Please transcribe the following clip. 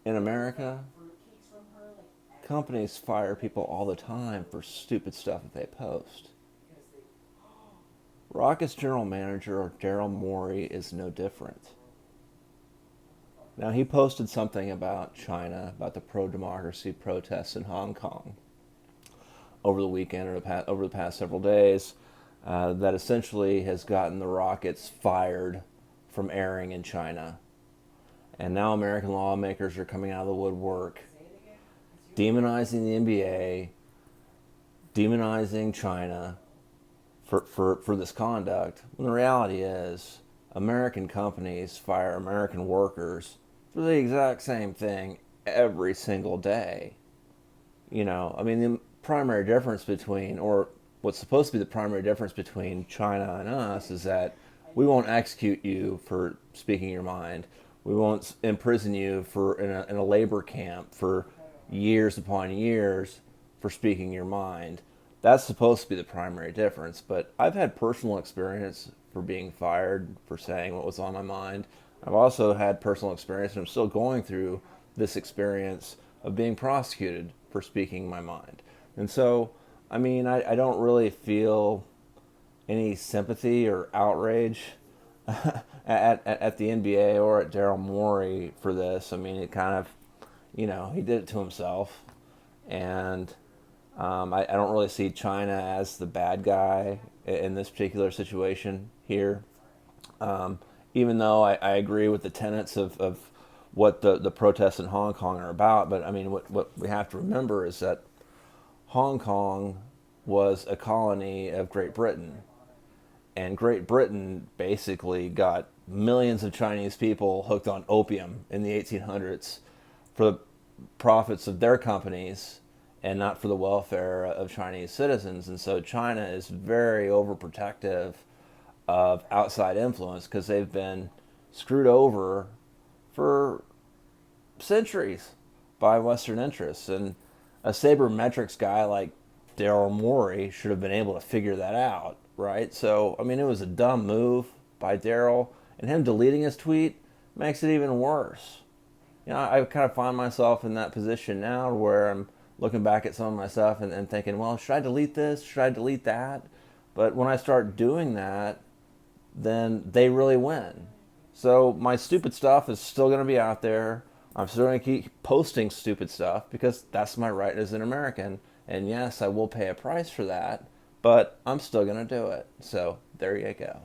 in America, companies fire people all the time for stupid stuff that they post. Rocket's general manager, Daryl Morey, is no different. Now, he posted something about China, about the pro democracy protests in Hong Kong over the weekend or over the past several days that essentially has gotten the Rockets fired from airing in China. And now American lawmakers are coming out of the woodwork, demonizing the NBA, demonizing China for this conduct. When the reality is, American companies fire American workers for the exact same thing every single day. I mean, the primary difference between, or what's supposed to be the primary difference between China and us is that we won't execute you for speaking your mind. We won't imprison you in a labor camp for years upon years for speaking your mind. That's supposed to be the primary difference. But I've had personal experience for being fired for saying what was on my mind. I've also had personal experience, and I'm still going through this experience of being prosecuted for speaking my mind. And so, I mean, I don't really feel any sympathy or outrage at the NBA or at Daryl Morey for this. I mean, it kind of, he did it to himself. And I don't really see China as the bad guy in this particular situation here. Even though I agree with the tenets of what the protests in Hong Kong are about. But I mean, what we have to remember is that Hong Kong was a colony of Great Britain. And Great Britain basically got millions of Chinese people hooked on opium in the 1800s for the profits of their companies and not for the welfare of Chinese citizens. And so China is very overprotective of outside influence because they've been screwed over for centuries by Western interests. And a sabermetrics guy like Daryl Morey should have been able to figure that out, right? So, I mean, it was a dumb move by Daryl, and him deleting his tweet makes it even worse. I kind of find myself in that position now where I'm looking back at some of my stuff and thinking, well, should I delete this? Should I delete that? But when I start doing that, then they really win. So my stupid stuff is still going to be out there. I'm still going to keep posting stupid stuff because that's my right as an American. And yes, I will pay a price for that, but I'm still going to do it. So there you go.